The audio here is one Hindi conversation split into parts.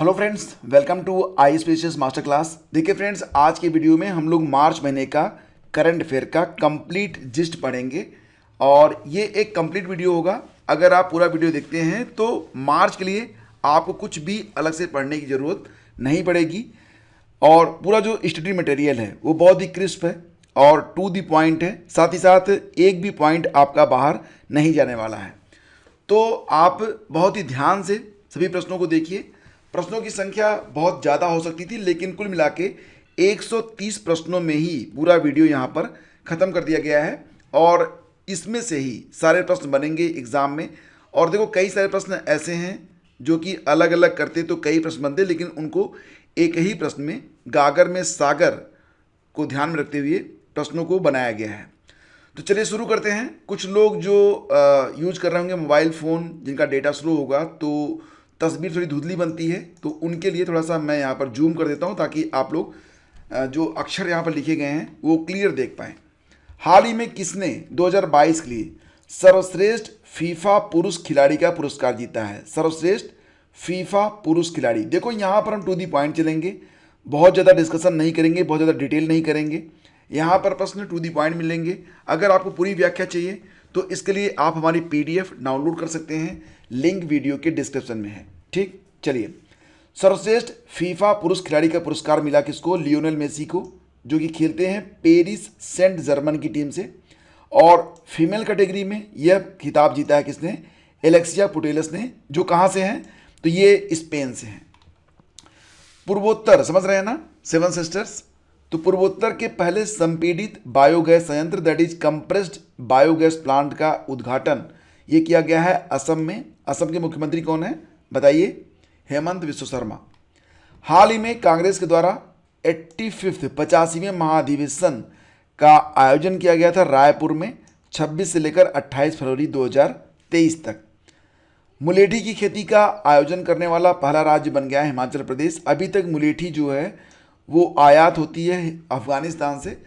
Hello friends, welcome to I spacious master class. देखिए फ्रेंड्स, आज के वीडियो में हम लोग मार्च महीने का करंट अफेयर का कंप्लीट जिस्ट पढ़ेंगे और ये एक कंप्लीट वीडियो होगा। अगर आप पूरा वीडियो देखते हैं तो मार्च के लिए आपको कुछ भी अलग से पढ़ने की ज़रूरत नहीं पड़ेगी और पूरा जो स्टडी मटेरियल है वो बहुत ही क्रिस्प है और टू द पॉइंट है। साथ ही साथ एक भी पॉइंट आपका बाहर नहीं जाने वाला है। तो आप बहुत ही ध्यान से सभी प्रश्नों को देखिए। प्रश्नों की संख्या बहुत ज़्यादा हो सकती थी, लेकिन कुल मिला के 130 प्रश्नों में ही पूरा वीडियो यहाँ पर ख़त्म कर दिया गया है और इसमें से ही सारे प्रश्न बनेंगे एग्ज़ाम में। और देखो, कई सारे प्रश्न ऐसे हैं जो कि अलग अलग करते तो कई प्रश्न बनते, लेकिन उनको एक ही प्रश्न में गागर में सागर को ध्यान में रखते हुए प्रश्नों को बनाया गया है। तो चलिए शुरू करते हैं। कुछ लोग जो यूज कर रहे होंगे मोबाइल फ़ोन, जिनका डेटा स्लो होगा तो तस्वीर थोड़ी धुंधली बनती है, तो उनके लिए थोड़ा सा मैं यहाँ पर जूम कर देता हूँ ताकि आप लोग जो अक्षर यहाँ पर लिखे गए हैं वो क्लियर देख पाएँ। हाल ही में किसने 2022 के लिए सर्वश्रेष्ठ फीफा पुरुष खिलाड़ी का पुरस्कार जीता है? सर्वश्रेष्ठ फीफा पुरुष खिलाड़ी। देखो, यहाँ पर हम टू दी पॉइंट चलेंगे, बहुत ज़्यादा डिस्कशन नहीं करेंगे, बहुत ज़्यादा डिटेल नहीं करेंगे। यहाँ पर प्रश्न टू दी पॉइंट मिलेंगे। अगर आपको पूरी व्याख्या चाहिए तो इसके लिए आप हमारी पीडीएफ डाउनलोड कर सकते हैं, लिंक वीडियो के डिस्क्रिप्शन में है। ठीक, चलिए। सर्वश्रेष्ठ फीफा पुरुष खिलाड़ी का पुरस्कार मिला किसको? लियोनेल मेसी को, जो कि खेलते हैं पेरिस सेंट जर्मन की टीम से। और फीमेल कैटेगरी में यह खिताब जीता है किसने? एलेक्सिया पुटेलस ने, जो कहाँ से हैं? तो ये स्पेन से हैं। पूर्वोत्तर समझ रहे हैं ना, सेवन सिस्टर्स। तो पूर्वोत्तर के पहले संपीड़ित बायोगैस संयंत्र, that is compressed biogas plant का उद्घाटन ये किया गया है असम में। असम के मुख्यमंत्री कौन है बताइए? हेमंत बिस्वा शर्मा। हाल ही में कांग्रेस के द्वारा 85वें महाधिवेशन का आयोजन किया गया था रायपुर में 26 से लेकर 28 फरवरी 2023 तक। मुलेठी की खेती का आयोजन करने वाला पहला राज्य बन गया है हिमाचल प्रदेश। अभी तक मुलेठी जो है वो आयात होती है अफगानिस्तान से,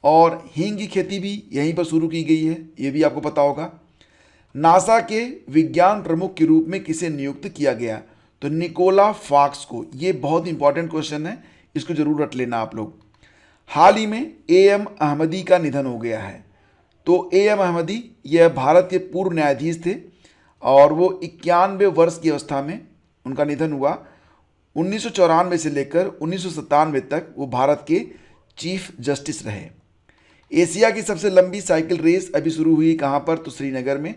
और हींग की खेती भी यहीं पर शुरू की गई है, ये भी आपको पता होगा। नासा के विज्ञान प्रमुख के रूप में किसे नियुक्त किया गया? तो निकोला फॉक्स को। ये बहुत इंपॉर्टेंट क्वेश्चन है, इसको जरूर रट लेना आप लोग। हाल ही में एएम अहमदी का निधन हो गया है। तो एएम अहमदी यह भारत के पूर्व न्यायाधीश थे और वो 91 वर्ष की अवस्था में उनका निधन हुआ। 1994 से लेकर 1997 तक वो भारत के चीफ जस्टिस रहे। एशिया की सबसे लंबी साइकिल रेस अभी शुरू हुई कहाँ पर? तो श्रीनगर में।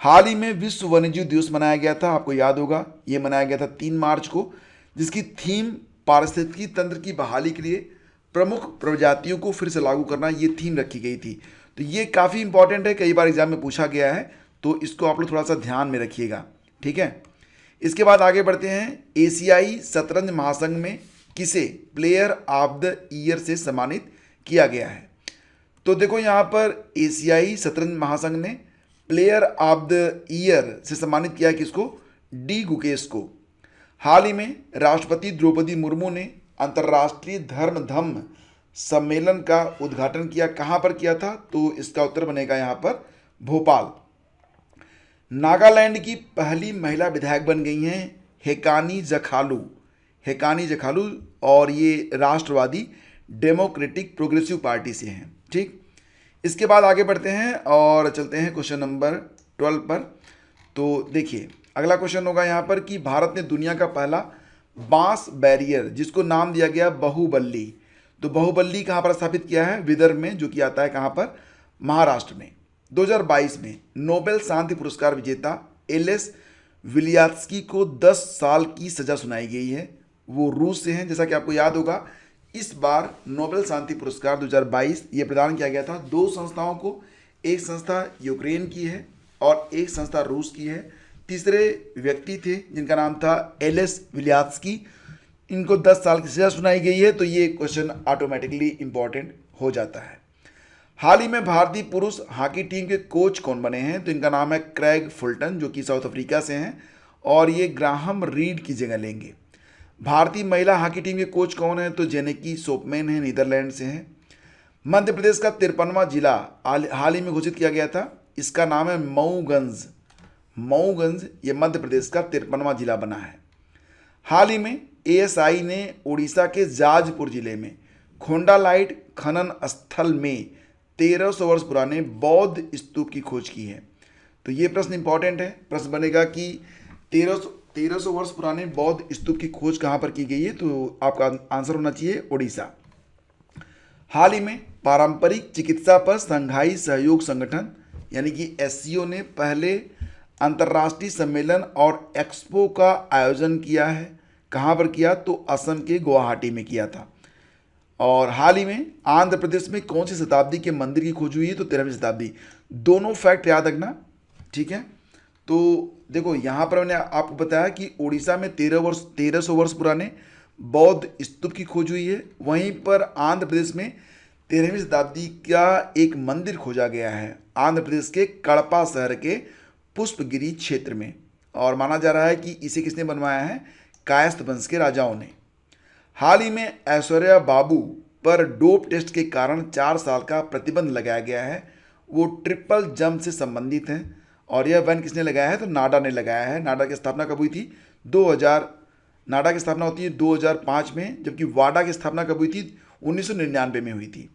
हाल ही में विश्व वन्यजीव दिवस मनाया गया था, आपको याद होगा। ये मनाया गया था 3 मार्च को, जिसकी थीम पारिस्थितिकी तंत्र की बहाली के लिए प्रमुख प्रजातियों को फिर से लागू करना, ये थीम रखी गई थी। तो ये काफ़ी इंपॉर्टेंट है, कई बार एग्जाम में पूछा गया है, तो इसको आप लोग थोड़ा सा ध्यान में रखिएगा, ठीक है। इसके बाद आगे बढ़ते हैं। एशियाई शतरंज महासंघ में किसे प्लेयर ऑफ द ईयर से सम्मानित किया गया है? तो देखो, यहाँ पर एशियाई शतरंज महासंघ ने प्लेयर ऑफ द ईयर से सम्मानित किया किसको? डी गुकेश को। हाल ही में राष्ट्रपति द्रौपदी मुर्मू ने अंतर्राष्ट्रीय धर्म धम्म सम्मेलन का उद्घाटन किया, कहाँ पर किया था? तो इसका उत्तर बनेगा यहाँ पर भोपाल। नागालैंड की पहली महिला विधायक बन गई हैं हेकानी जखालू। हेकानी जखालू, और ये राष्ट्रवादी डेमोक्रेटिक प्रोग्रेसिव पार्टी से हैं। ठीक, इसके बाद आगे बढ़ते हैं और चलते हैं क्वेश्चन नंबर 12 पर। तो देखिए, अगला क्वेश्चन होगा यहाँ पर कि भारत ने दुनिया का पहला बांस बैरियर, जिसको नाम दिया गया बाहुबली, तो बाहुबली कहाँ पर स्थापित किया है? विदर्भ में, जो कि आता है कहाँ पर? महाराष्ट्र में। 2022 में नोबेल शांति पुरस्कार विजेता एलेस विलियात्स्की को 10 साल की सजा सुनाई गई है। वो रूस से हैं, जैसा कि आपको याद होगा। इस बार नोबेल शांति पुरस्कार 2022 ये प्रदान किया गया था 2 संस्थाओं को। एक संस्था यूक्रेन की है और एक संस्था रूस की है। तीसरे व्यक्ति थे जिनका नाम था एलेस विलियात्स्की। इनको 10 साल की सजा सुनाई गई है, तो ये क्वेश्चन ऑटोमेटिकली इंपॉर्टेंट हो जाता है। हाल ही में भारतीय पुरुष हॉकी टीम के कोच कौन बने हैं? तो इनका नाम है क्रेग फुलटन, जो कि साउथ अफ्रीका से हैं और ये ग्राहम रीड की जगह लेंगे। भारतीय महिला हॉकी टीम के कोच कौन है? तो जेनेकी सोपमैन है, नीदरलैंड से हैं। मध्य प्रदेश का 53वां जिला हाल ही में घोषित किया गया था, इसका नाम है मऊगंज। मऊगंज ये मध्य प्रदेश का 53वां जिला बना है। हाल ही में एएसआई ने उड़ीसा के जाजपुर जिले में खोंडालाइट खनन स्थल में 1300 वर्ष पुराने बौद्ध स्तूप की खोज की है। तो ये प्रश्न इंपॉर्टेंट है। प्रश्न बनेगा कि 1300 वर्ष पुराने बौद्ध स्तूप की खोज कहाँ पर की गई है, तो आपका आंसर होना चाहिए उड़ीसा। हाल ही में पारंपरिक चिकित्सा पर संघाई सहयोग संगठन यानी कि एससीओ ने पहले अंतर्राष्ट्रीय सम्मेलन और एक्सपो का आयोजन किया है। कहाँ पर किया, तो असम के गुवाहाटी में किया था। और हाल ही में आंध्र प्रदेश में कौन सी शताब्दी के मंदिर की खोज हुई है, तो 13वीं शताब्दी। दोनों फैक्ट याद रखना, ठीक है। तो देखो यहाँ पर मैंने आपको बताया कि उड़ीसा में 1300 वर्ष पुराने बौद्ध स्तूप की खोज हुई है। वहीं पर आंध्र प्रदेश में 13वीं शताब्दी का एक मंदिर खोजा गया है, आंध्र प्रदेश के कड़पा शहर के पुष्पगिरी क्षेत्र में। और माना जा रहा है कि इसे किसने बनवाया है, कायस्थ वंश के राजाओं ने। हाल ही में ऐश्वर्या बाबू पर डोप टेस्ट के कारण 4 साल का प्रतिबंध लगाया गया है। वो ट्रिपल जंप से संबंधित है और यह बैन किसने लगाया है, तो नाडा ने लगाया है। नाडा की स्थापना कब हुई थी, 2000। नाडा की स्थापना होती है 2005 में, जबकि वाडा की स्थापना कब हुई थी, 1999 में हुई थी।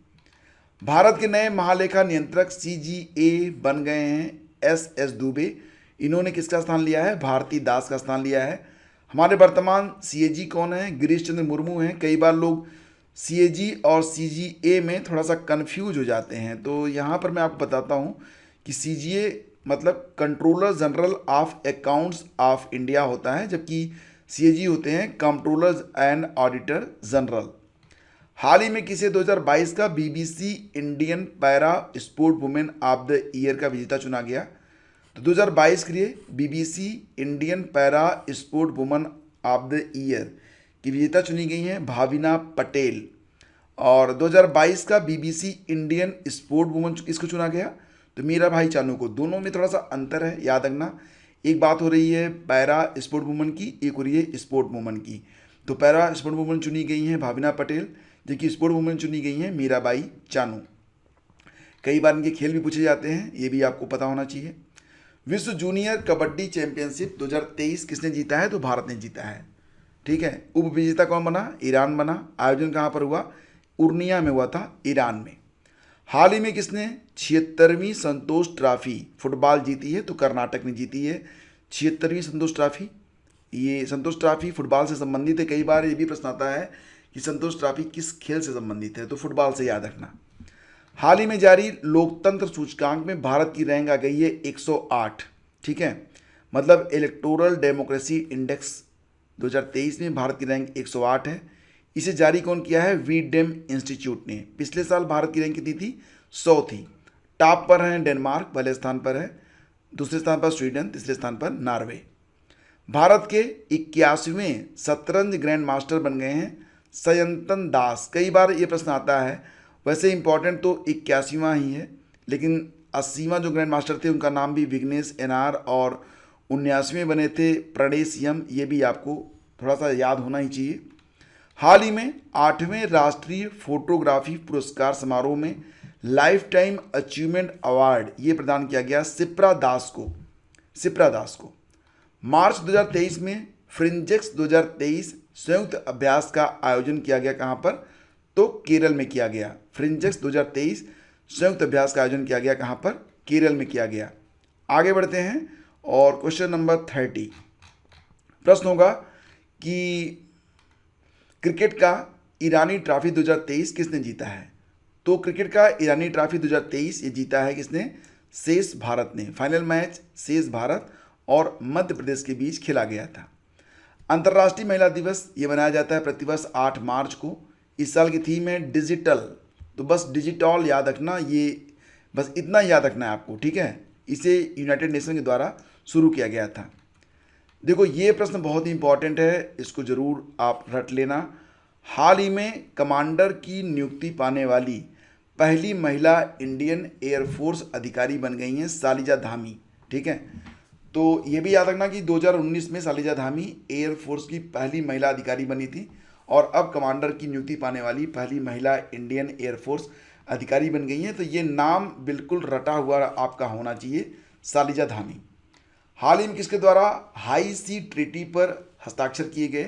भारत के नए महालेखा नियंत्रक सीजीए बन गए हैं एस दुबे। इन्होंने किसका स्थान लिया है, भारती दास का स्थान लिया है। हमारे वर्तमान सीएजी कौन है, गिरीश चंद्र मुर्मू हैं। कई बार लोग सीएजी और सीजीए में थोड़ा सा कंफ्यूज हो जाते हैं, तो यहाँ पर मैं आपको बताता हूँ कि सीजीए मतलब controller general of accounts of India होता है, जबकि सीएजी होते हैं कंट्रोलर्स एंड ऑडिटर जनरल। हाल ही में किसे 2022 का BBC Indian para sport women of the year का विजेता चुना गया, तो 2022 के लिए BBC Indian para sport woman of the year की विजेता चुनी गई हैं भाविना पटेल। और 2022 का बीबीसी इंडियन स्पोर्ट वुमन किसको चुना गया, तो मीरा भाई चानू को। दोनों में थोड़ा सा अंतर है, याद रखना। एक बात हो रही है पैरा स्पोर्ट वुमन की, एक हो रही है स्पोर्ट वुमन की। तो पैरा स्पोर्ट वुमन चुनी गई हैं भाविना पटेल, जबकि स्पोर्ट वुमन चुनी गई हैं मीराबाई चानू। कई बार इनके खेल भी पूछे जाते हैं, ये भी आपको पता होना चाहिए। विश्व जूनियर कबड्डी चैंपियनशिप 2023 किसने जीता है, तो भारत ने जीता है, ठीक है। उप विजेता कौन बना, ईरान बना। आयोजन कहाँ पर हुआ, उर्निया में हुआ था, ईरान में। हाल ही में किसने 76वीं संतोष ट्रॉफी फुटबॉल जीती है, तो कर्नाटक ने जीती है 76वीं संतोष ट्रॉफी। ये संतोष ट्रॉफी फुटबॉल से संबंधित है। कई बार ये भी प्रश्न आता है कि संतोष ट्रॉफी किस खेल से संबंधित है, तो फुटबॉल से याद रखना। हाल ही में जारी लोकतंत्र सूचकांक में भारत की रैंक आ गई है 108, ठीक है। मतलब इलेक्टोरल डेमोक्रेसी इंडेक्स 2023 में भारत की रैंक 108 है। इसे जारी कौन किया है, वीडेम इंस्टीट्यूट ने। पिछले साल भारत की रैंक कितनी थी, 100 थी। टॉप पर है डेनमार्क, पहले स्थान पर है। दूसरे स्थान पर स्वीडन, तीसरे स्थान पर नॉर्वे। भारत के 81वें शतरंज ग्रैंड मास्टर बन गए हैं सयंतन दास। कई बार ये प्रश्न आता है, वैसे इंपॉर्टेंट तो 81वां ही है, लेकिन 80वां जो ग्रैंड मास्टर थे उनका नाम भी विघ्नेश एनआर, और 79वें बने थे प्रणेश यम। ये भी आपको थोड़ा सा याद होना ही चाहिए। हाल ही में 8वें राष्ट्रीय फोटोग्राफी पुरस्कार समारोह में लाइफ टाइम अचीवमेंट अवार्ड ये प्रदान किया गया सिप्रा दास को। मार्च 2023 में फ्रिंजेक्स 2023 संयुक्त अभ्यास का आयोजन किया गया। कहाँ पर, तो केरल में किया गया। फ्रिंजेक्स 2023 संयुक्त अभ्यास का आयोजन किया गया, कहाँ पर, केरल में किया गया। आगे बढ़ते हैं और क्वेश्चन नंबर 30 प्रश्न होगा कि क्रिकेट का ईरानी ट्रॉफी 2023 किसने जीता है, तो क्रिकेट का ईरानी ट्रॉफी 2023 ये जीता है किसने, शेष भारत ने। फाइनल मैच शेष भारत और मध्य प्रदेश के बीच खेला गया था। अंतर्राष्ट्रीय महिला दिवस ये मनाया जाता है प्रतिवर्ष 8 मार्च को। इस साल की थीम है डिजिटल, तो बस डिजिटल याद रखना, ये बस इतना याद रखना है आपको, ठीक है। इसे यूनाइटेड नेशन के द्वारा शुरू किया गया था। देखो ये प्रश्न बहुत ही इंपॉर्टेंट है, इसको जरूर आप रट लेना। हाल ही में कमांडर की नियुक्ति पाने वाली पहली महिला इंडियन एयरफोर्स अधिकारी बन गई हैं शालिजा धामी, ठीक है। तो ये भी याद रखना कि 2019 में शालिजा धामी एयरफोर्स की पहली महिला अधिकारी बनी थी और अब कमांडर की नियुक्ति पाने वाली पहली महिला इंडियन एयरफोर्स अधिकारी बन गई हैं। तो ये नाम बिल्कुल रटा हुआ आपका होना चाहिए, शालिजा धामी। हाल ही में किसके द्वारा हाई सी ट्रीटी पर हस्ताक्षर किए गए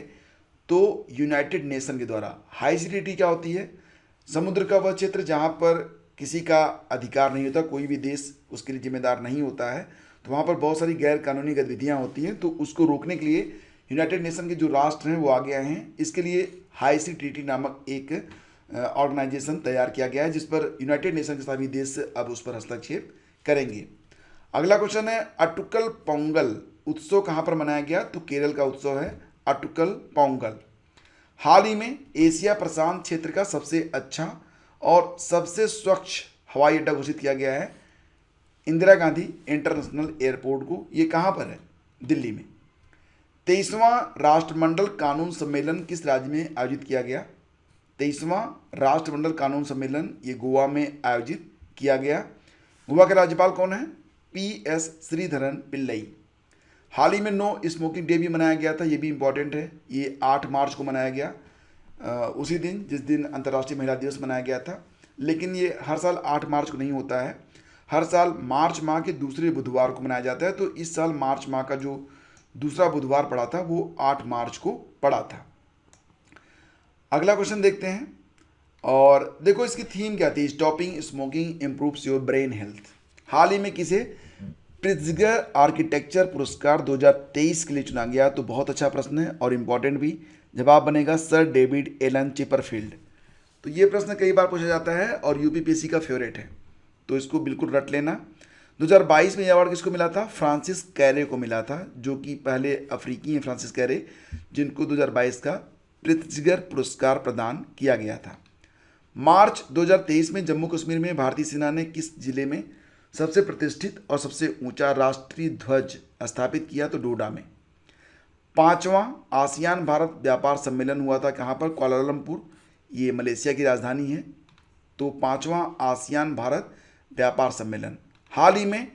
तो यूनाइटेड नेशन के द्वारा। हाई सी ट्रीटी क्या होती है? समुद्र का वह क्षेत्र जहाँ पर किसी का अधिकार नहीं होता, कोई भी देश उसके लिए जिम्मेदार नहीं होता है, तो वहाँ पर बहुत सारी गैर कानूनी गतिविधियाँ होती हैं, तो उसको रोकने के लिए यूनाइटेड नेशन के जो राष्ट्र हैं वो आगे आए हैं। इसके लिए हाई सी ट्रीटी नामक एक ऑर्गेनाइजेशन तैयार किया गया है, जिस पर यूनाइटेड नेशन के सभी देश अब उस पर हस्तक्षेप करेंगे। अगला क्वेश्चन है, अटुकल पोंगल उत्सव कहाँ पर मनाया गया? तो केरल का उत्सव है अटुकल पोंगल। हाल ही में एशिया प्रशांत क्षेत्र का सबसे अच्छा और सबसे स्वच्छ हवाई अड्डा घोषित किया गया है इंदिरा गांधी इंटरनेशनल एयरपोर्ट को। ये कहाँ पर है? दिल्ली में। 23वां राष्ट्रमंडल कानून सम्मेलन किस राज्य में आयोजित किया गया? 23वां राष्ट्रमंडल कानून सम्मेलन ये गोवा में आयोजित किया गया। गोवा के राज्यपाल कौन है? PS श्रीधरन पिल्लई। हाल ही में नो स्मोकिंग डे भी मनाया गया था, ये भी इम्पॉर्टेंट है। ये 8 मार्च को मनाया गया, उसी दिन जिस दिन अंतर्राष्ट्रीय महिला दिवस मनाया गया था। लेकिन ये हर साल 8 मार्च को नहीं होता है, हर साल मार्च माह के दूसरे बुधवार को मनाया जाता है। तो इस साल मार्च माह का जो दूसरा बुधवार पड़ा था वो 8 मार्च को पड़ा था। अगला क्वेश्चन देखते हैं, और देखो इसकी थीम क्या थी? Stopping smoking improves your brain health. हाल ही में किसे प्रिट्जगर आर्किटेक्चर पुरस्कार 2023 के लिए चुना गया? तो बहुत अच्छा प्रश्न है और इम्पॉर्टेंट भी। जवाब बनेगा सर डेविड एलन चिपरफील्ड। तो ये प्रश्न कई बार पूछा जाता है और यूपीपीएससी का फेवरेट है, तो इसको बिल्कुल रट लेना। 2022 में यह अवार्ड किसको मिला था? फ्रांसिस कैरे को मिला था, जो कि पहले अफ्रीकी हैं फ्रांसिस कैरे, जिनको 2022 का प्रिट्जगर पुरस्कार प्रदान किया गया था। मार्च 2023 में जम्मू कश्मीर में भारतीय सेना ने किस जिले में सबसे प्रतिष्ठित और सबसे ऊंचा राष्ट्रीय ध्वज स्थापित किया? तो डोडा में। 5वां आसियान भारत व्यापार सम्मेलन हुआ था कहाँ पर? कुआलालंपुर, ये मलेशिया की राजधानी है। तो 5वां आसियान भारत व्यापार सम्मेलन। हाल ही में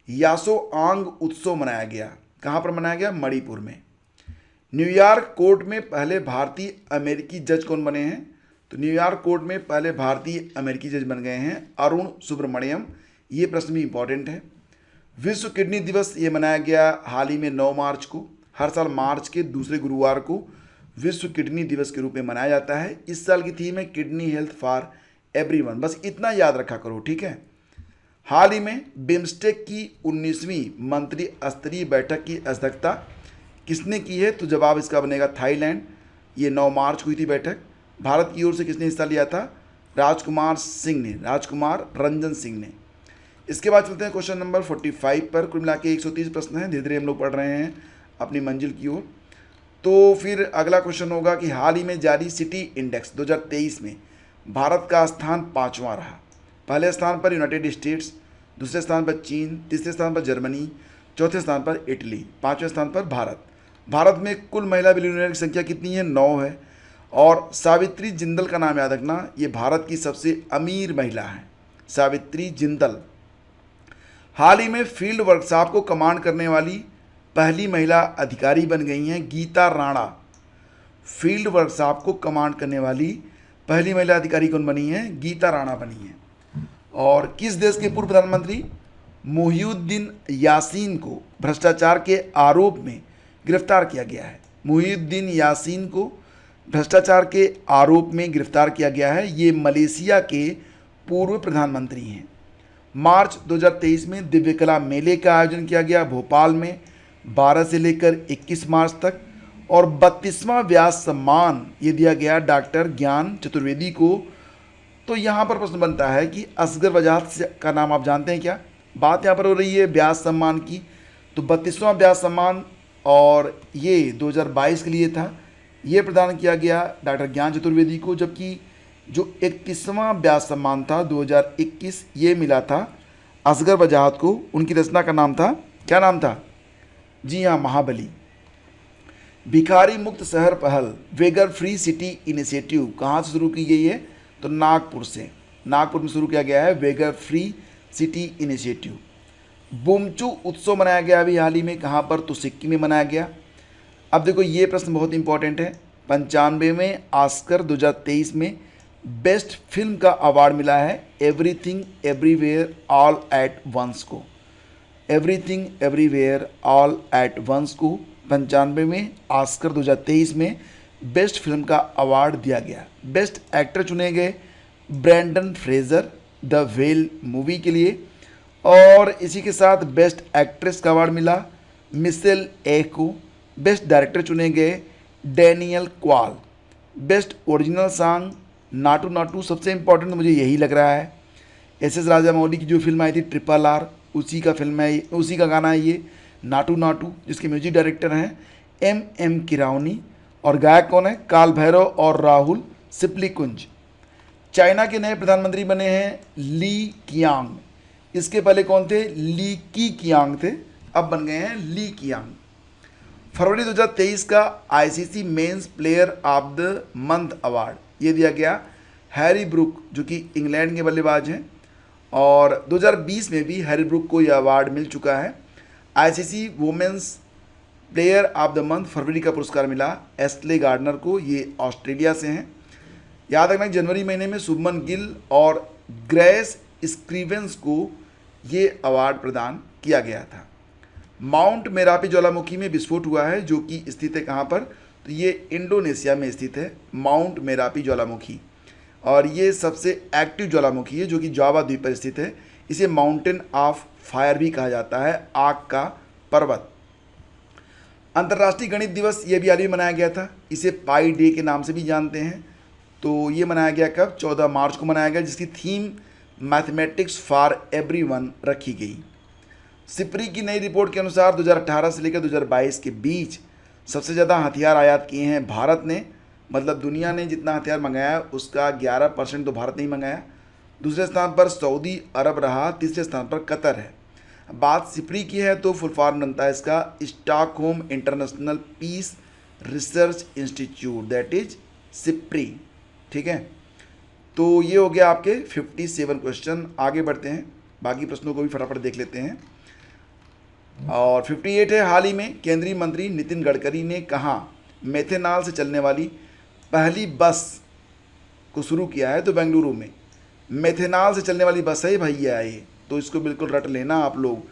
यासोआंग उत्सव मनाया गया, कहाँ पर मनाया गया? मणिपुर में। न्यूयॉर्क कोर्ट में पहले भारतीय अमेरिकी जज कौन बने हैं? तो न्यूयॉर्क कोर्ट में पहले भारतीय अमेरिकी जज बन गए हैं अरुण सुब्रमण्यम। ये प्रश्न भी इम्पॉर्टेंट है। विश्व किडनी दिवस ये मनाया गया हाल ही में 9 मार्च को। हर साल मार्च के दूसरे गुरुवार को विश्व किडनी दिवस के रूप में मनाया जाता है। इस साल की थीम है किडनी हेल्थ फॉर एवरीवन। बस इतना याद रखा करो, ठीक है। हाल ही में बिम्स्टेक की 19वीं मंत्री स्तरीय बैठक की अध्यक्षता किसने की है? तो जवाब इसका बनेगा थाईलैंड। ये 9 मार्च को हुई थी बैठक। भारत की ओर से किसने हिस्सा लिया था? राजकुमार सिंह ने, राजकुमार रंजन सिंह ने। इसके बाद चलते हैं क्वेश्चन नंबर 45 पर। कुल मिला के 130 प्रश्न हैं, धीरे धीरे हम लोग पढ़ रहे हैं अपनी मंजिल की ओर। तो फिर अगला क्वेश्चन होगा कि हाल ही में जारी सिटी इंडेक्स 2023 में भारत का स्थान 5वां रहा। पहले स्थान पर यूनाइटेड स्टेट्स, दूसरे स्थान पर चीन, तीसरे स्थान पर जर्मनी, चौथे स्थान पर इटली, 5वें स्थान पर भारत। भारत में कुल महिला बिलियनियर की संख्या कितनी है? 9 है। और सावित्री जिंदल का नाम याद रखना, ये भारत की सबसे अमीर महिला है, सावित्री जिंदल। हाल ही में फील्ड वर्कशॉप को कमांड करने वाली पहली महिला अधिकारी बन गई हैं गीता राणा। फील्ड वर्कशॉप को कमांड करने वाली पहली महिला अधिकारी कौन बनी है? गीता राणा बनी है। और किस देश के पूर्व प्रधानमंत्री मुहिउद्दीन यासीन को भ्रष्टाचार के आरोप में गिरफ्तार किया गया है? मुहिउद्दीन यासीन को भ्रष्टाचार के आरोप में गिरफ्तार किया गया है। ये मलेशिया के पूर्व प्रधानमंत्री हैं। मार्च 2023 में दिव्य कला मेले का आयोजन किया गया भोपाल में 12 से लेकर 21 मार्च तक। और 32वां व्यास सम्मान ये दिया गया डॉक्टर ज्ञान चतुर्वेदी को। तो यहाँ पर प्रश्न बनता है कि असगर वजाहत का नाम आप जानते हैं क्या? बात यहाँ पर हो रही है व्यास सम्मान की। तो 32वां व्यास सम्मान और ये 2022 के लिए था, ये प्रदान किया गया डॉक्टर ज्ञान चतुर्वेदी को। जबकि जो 31वां व्यास सम्मान था 2021, ये मिला था असगर वजाहत को। उनकी रचना का नाम था, क्या नाम था? जी हाँ, महाबली। भिखारी मुक्त शहर पहल वेगर फ्री सिटी इनिशिएटिव कहाँ से शुरू की गई है? तो नागपुर से। नागपुर में शुरू किया गया है वेगर फ्री सिटी इनिशिएटिव। बुमचू उत्सव मनाया गया अभी हाल ही में, कहाँ पर? तो सिक्किम में मनाया गया। अब देखो ये प्रश्न बहुत इंपॉर्टेंट है। 95वें ऑस्कर 2023 में बेस्ट फिल्म का अवार्ड मिला है Everything Everywhere All at Once को। Everything Everywhere All at Once को 95 में ऑस्कर 2023 में बेस्ट फिल्म का अवार्ड दिया गया। बेस्ट एक्टर चुने गए Brendan Fraser The Whale movie के लिए, और इसी के साथ बेस्ट एक्ट्रेस का अवार्ड मिला मिशेल ए को। बेस्ट डायरेक्टर चुने गए Daniel Kwan. Best original song Naatu Naatu, सबसे इम्पोर्टेंट मुझे यही लग रहा है, एस राजामौली की जो फिल्म आई थी RRR, उसी का फिल्म है, उसी का गाना है ये नाटू नाटू, जिसके म्यूजिक डायरेक्टर हैं M किरावनी, और गायक कौन है काल भैरव और राहुल सिप्लीकुंज। चाइना के नए प्रधानमंत्री बने हैं ली कियांग। इसके पहले कौन थे, ली की कियांग थे, अब बन गए हैं ली कियांग। फरवरी 2023 का ICC men's player of the month award ये दिया गया हैरी ब्रूक, जो कि इंग्लैंड के बल्लेबाज हैं, और 2020 में भी हैरी ब्रूक को यह अवार्ड मिल चुका है। ICC women's player of the month फरवरी का पुरस्कार मिला एस्ले गार्डनर को, ये ऑस्ट्रेलिया से हैं। याद रखना जनवरी महीने में शुभमन गिल और ग्रेस स्क्रीवेंस को ये अवार्ड प्रदान किया गया था। माउंट मेरापी ज्वालामुखी में विस्फोट हुआ है, जो कि स्थित है कहाँ पर, तो ये इंडोनेशिया में स्थित है माउंट मेरापी ज्वालामुखी, और ये सबसे एक्टिव ज्वालामुखी है जो कि जावा द्वीप पर स्थित है। इसे माउंटेन ऑफ फायर भी कहा जाता है, आग का पर्वत। अंतर्राष्ट्रीय गणित दिवस ये भी हाल ही में मनाया गया था, इसे पाई डे के नाम से भी जानते हैं। तो ये मनाया गया कब, 14 मार्च को मनाया गया, जिसकी थीम मैथमेटिक्स फॉर एवरीवन रखी गई। सिप्री की नई रिपोर्ट के अनुसार 2018 से लेकर 2022 के बीच सबसे ज़्यादा हथियार आयात किए हैं भारत ने, मतलब दुनिया ने जितना हथियार मंगाया उसका 11% तो भारत ने ही मंगाया। दूसरे स्थान पर सऊदी अरब रहा, तीसरे स्थान पर कतर है। बात सिप्री की है तो फुल फॉर्म बनता है इसका Stockholm International Peace Research Institute, that is SIPRI. ठीक है, तो ये हो गया आपके 57 क्वेश्चन। आगे बढ़ते हैं, बाकी प्रश्नों को भी फटाफट देख लेते हैं। और 58 है, हाल ही में केंद्रीय मंत्री नितिन गडकरी ने कहा मेथेनॉल से चलने वाली पहली बस को शुरू किया है, तो बेंगलुरु में मेथेनॉल से चलने वाली बस है भैया ये, तो इसको बिल्कुल रट लेना आप लोग।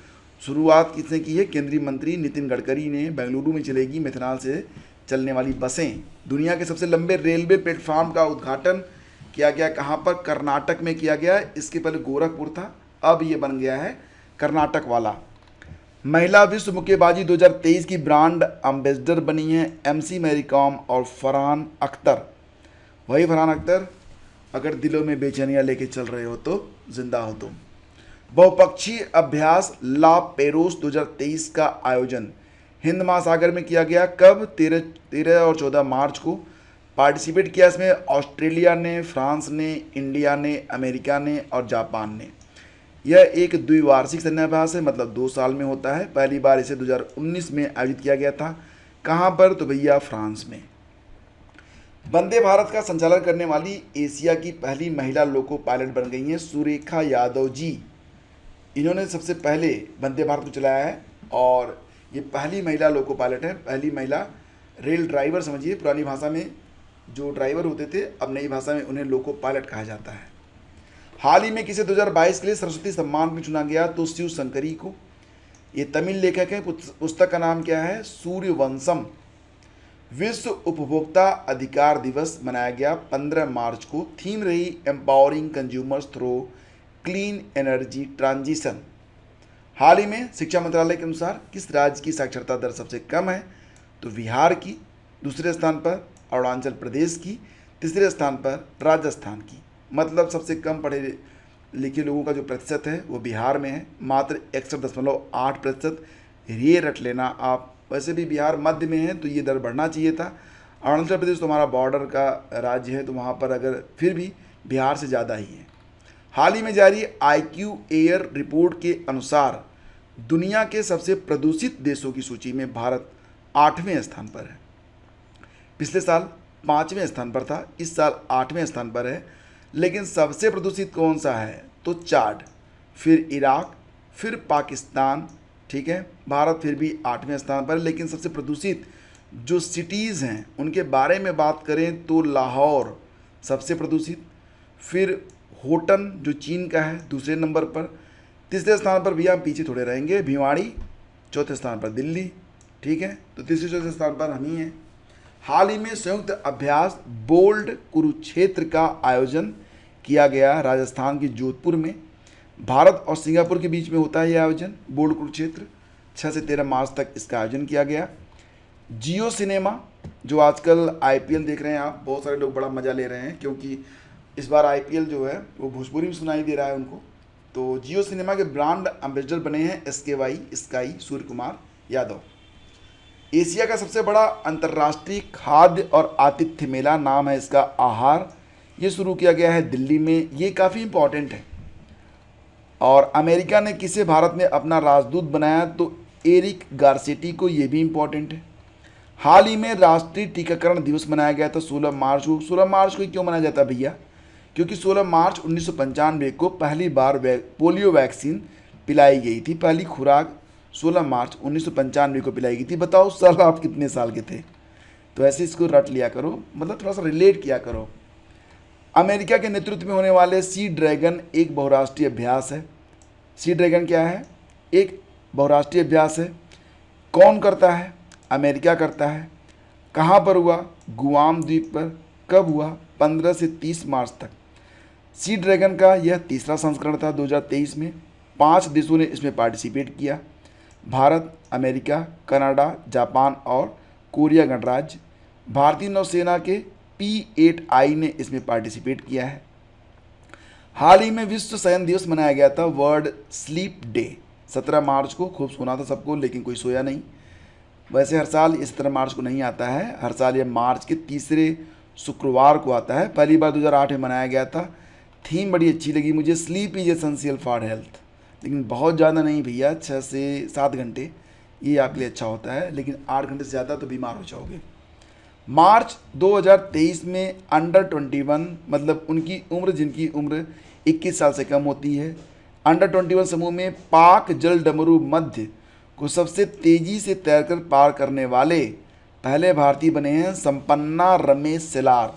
शुरुआत किसने की है, केंद्रीय मंत्री नितिन गडकरी ने। बेंगलुरु में चलेगी मेथेनॉल से चलने वाली बसें। दुनिया के सबसे लंबे रेलवे प्लेटफॉर्म का उद्घाटन किया गया कहाँ पर, कर्नाटक में किया गया। इसके पहले गोरखपुर था, अब ये बन गया है कर्नाटक वाला। महिला विश्व मुक्केबाजी 2023 की ब्रांड एम्बेसडर बनी हैं MC मैरी कॉम और फरहान अख्तर। वही फरहान अख्तर, अगर दिलों में बेचैनियाँ लेके चल रहे हो तो जिंदा हो तुम। बहुपक्षीय अभ्यास ला पेरोस 2023 का आयोजन हिंद महासागर में किया गया। कब, 13 और 14 मार्च को। पार्टिसिपेट किया इसमें ऑस्ट्रेलिया ने, फ्रांस ने, इंडिया ने, अमेरिका ने और जापान ने। यह एक द्विवार्षिक सैन्याभ्यास है, मतलब 2 साल में होता है। पहली बार इसे 2019 में आयोजित किया गया था। कहाँ पर, तो भैया फ्रांस में। वंदे भारत का संचालन करने वाली एशिया की पहली महिला लोको पायलट बन गई हैं सुरेखा यादव जी। इन्होंने सबसे पहले वंदे भारत को चलाया है, और ये पहली महिला लोको पायलट है, पहली महिला रेल ड्राइवर समझिए। पुरानी भाषा में जो ड्राइवर होते थे, अब नई भाषा में उन्हें लोको पायलट कहा जाता है। हाल ही में किसे 2022 के लिए सरस्वती सम्मान में चुना गया, तो शिव शंकरी को। ये तमिल लेखक हैं, पुस्तक का नाम क्या है, सूर्यवंशम। विश्व उपभोक्ता अधिकार दिवस मनाया गया 15 मार्च को। थीम रही empowering consumers through clean energy transition. हाल ही में शिक्षा मंत्रालय के अनुसार किस राज्य की साक्षरता दर सबसे कम है, तो बिहार की। दूसरे स्थान पर अरुणाचल प्रदेश की। तीसरे स्थान पर राजस्थान की। मतलब सबसे कम पढ़े लिखे लोगों का जो प्रतिशत है वो बिहार में है, मात्र 61.8%। ये रट लेना आप। वैसे भी बिहार मध्य में है, तो ये दर बढ़ना चाहिए था। अरुणाचल प्रदेश तो हमारा बॉर्डर का राज्य है, तो वहाँ पर अगर फिर भी बिहार से ज़्यादा ही है। हाल ही में जारी IQ एयर रिपोर्ट के अनुसार दुनिया के सबसे प्रदूषित देशों की सूची में भारत 8वें स्थान पर है। पिछले साल 5वें स्थान पर था, इस साल 8वें स्थान पर है। लेकिन सबसे प्रदूषित कौन सा है, तो चाड, फिर इराक, फिर पाकिस्तान। ठीक है, भारत फिर भी 8वें स्थान पर है। लेकिन सबसे प्रदूषित जो सिटीज़ हैं उनके बारे में बात करें तो लाहौर सबसे प्रदूषित, फिर होटन जो चीन का है दूसरे नंबर पर। तीसरे स्थान पर भी हम पीछे थोड़े रहेंगे, भिवाड़ी। चौथे स्थान पर दिल्ली, ठीक है, तो तीसरे चौथे स्थान पर हम ही हैं। हाल ही में संयुक्त अभ्यास बोल्ड कुरुक्षेत्र का आयोजन किया गया राजस्थान के जोधपुर में। भारत और सिंगापुर के बीच में होता है यह आयोजन बोल्ड कुरुक्षेत्र। 6 से 13 मार्च तक इसका आयोजन किया गया। जियो सिनेमा, जो आजकल आईपीएल देख रहे हैं आप, बहुत सारे लोग बड़ा मज़ा ले रहे हैं क्योंकि इस बार आईपीएल जो है वो भोजपुरी में सुनाई दे रहा है उनको। तो जियो सिनेमा के ब्रांड एम्बेसडर बने हैं स्काई सूर्य कुमार यादव। एशिया का सबसे बड़ा अंतर्राष्ट्रीय खाद्य और आतिथ्य मेला, नाम है इसका आहार, ये शुरू किया गया है दिल्ली में। ये काफ़ी इम्पोर्टेंट है। और अमेरिका ने किसे भारत में अपना राजदूत बनाया, तो एरिक गारसेटी को, ये भी इम्पोर्टेंट है। हाल ही में राष्ट्रीय टीकाकरण दिवस मनाया गया था 16 मार्च को। 16 मार्च को क्यों मनाया जाता है भैया? क्योंकि 16 मार्च 1995 को पहली बार पोलियो वैक्सीन पिलाई गई थी। पहली खुराक 16 मार्च 1995 को पिलाई गई थी। बताओ उस साल आप कितने साल के थे? तो ऐसे इसको रट लिया करो, मतलब थोड़ा सा रिलेट किया करो। अमेरिका के नेतृत्व में होने वाले सी ड्रैगन एक बहुराष्ट्रीय अभ्यास है। सी ड्रैगन क्या है? एक बहुराष्ट्रीय अभ्यास है। कौन करता है? अमेरिका करता है। कहाँ पर हुआ? गुआम द्वीप पर। कब हुआ? 15 से 30 मार्च तक। सी ड्रैगन का यह तीसरा संस्करण था 2023 में। 5 देशों ने इसमें पार्टिसिपेट किया: भारत, अमेरिका, कनाडा, जापान और कोरिया गणराज्य। भारतीय नौसेना के P-8I ने इसमें पार्टिसिपेट किया है। हाल ही में विश्व शयन दिवस मनाया गया था, वर्ल्ड स्लीप डे, 17 मार्च को। खूब सुना था सबको, लेकिन कोई सोया नहीं। वैसे हर साल ये 17 मार्च को नहीं आता है, हर साल ये मार्च के तीसरे शुक्रवार को आता है। पहली बार 2008 में मनाया गया था। थीम बड़ी अच्छी लगी मुझे, sleep is essential for health. लेकिन बहुत ज़्यादा नहीं भैया, 6 से 7 घंटे ये आपके लिए अच्छा होता है, लेकिन 8 घंटे से ज़्यादा तो बीमार हो जाओगे। मार्च 2023 में अंडर 21, मतलब उनकी उम्र जिनकी उम्र 21 साल से कम होती है, अंडर 21 समूह में पाक जल डमरू मध्य को सबसे तेज़ी से तैरकर पार करने वाले पहले भारतीय बने हैं संपन्ना रमेश सेलार।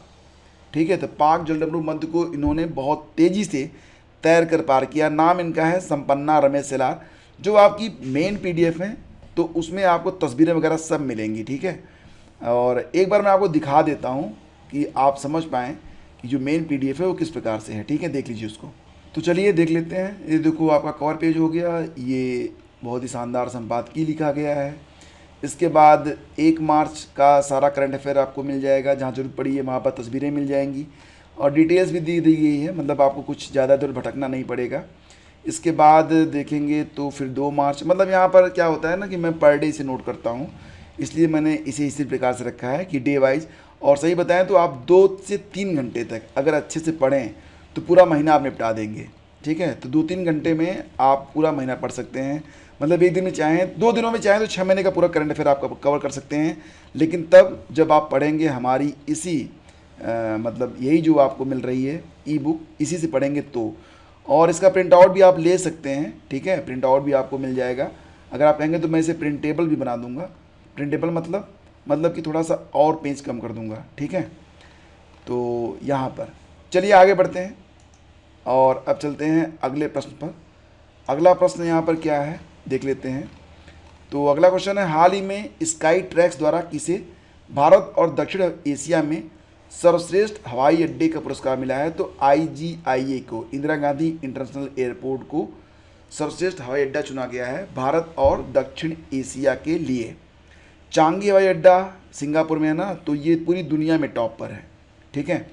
ठीक है, तो पाक जल डमरू मध्य को इन्होंने बहुत तेज़ी से तैर कर पार किया। नाम इनका है संपन्ना रमेश सेलार। जो आपकी मेन PDF है तो उसमें आपको तस्वीरें वगैरह सब मिलेंगी। ठीक है, और एक बार मैं आपको दिखा देता हूँ कि आप समझ पाएँ कि जो मेन PDF है वो किस प्रकार से है। ठीक है, देख लीजिए उसको। तो चलिए देख लेते हैं। ये देखो आपका कवर पेज हो गया, ये बहुत ही शानदार संपादकीय लिखा गया है। इसके बाद 1 मार्च का सारा करंट अफेयर आपको मिल जाएगा, जहाँ जरूरत पड़ी है वहाँ पर तस्वीरें मिल जाएंगी और डिटेल्स भी दी गई है, मतलब आपको कुछ ज़्यादा दूर भटकना नहीं पड़ेगा। इसके बाद देखेंगे तो फिर 2 मार्च, मतलब यहाँ पर क्या होता है ना कि मैं पर डे से नोट करता हूँ, इसलिए मैंने इसे इसी प्रकार से रखा है कि डे वाइज। और सही बताएं तो आप 2 से 3 घंटे तक अगर अच्छे से पढ़ें तो पूरा महीना आप निपटा देंगे। ठीक है, तो 2-3 घंटे में आप पूरा महीना पढ़ सकते हैं। मतलब एक दिन में चाहें, 2 दिनों में चाहें तो 6 महीने का पूरा करंट अफेयर आप कवर कर सकते हैं। लेकिन तब जब आप पढ़ेंगे हमारी इसी मतलब यही जो आपको मिल रही है ई बुक, इसी से पढ़ेंगे तो। और इसका प्रिंट आउट भी आप ले सकते हैं। ठीक है, प्रिंट आउट भी आपको मिल जाएगा। अगर आप कहेंगे तो मैं इसे प्रिंटेबल भी बना दूंगा। प्रिंटेबल मतलब कि थोड़ा सा और पेज कम कर दूंगा। ठीक है, तो यहाँ पर चलिए आगे बढ़ते हैं और अब चलते हैं अगले प्रश्न पर। अगला प्रश्न यहाँ पर क्या है देख लेते हैं। तो अगला क्वेश्चन है, हाल ही में स्काई ट्रैक्स द्वारा किसे भारत और दक्षिण एशिया में सर्वश्रेष्ठ हवाई अड्डे का पुरस्कार मिला है? तो IGIA को, इंदिरा गांधी इंटरनेशनल एयरपोर्ट को सर्वश्रेष्ठ हवाई अड्डा चुना गया है भारत और दक्षिण एशिया के लिए। चांगी हवाई अड्डा सिंगापुर में है ना, तो ये पूरी दुनिया में टॉप पर है। ठीक है,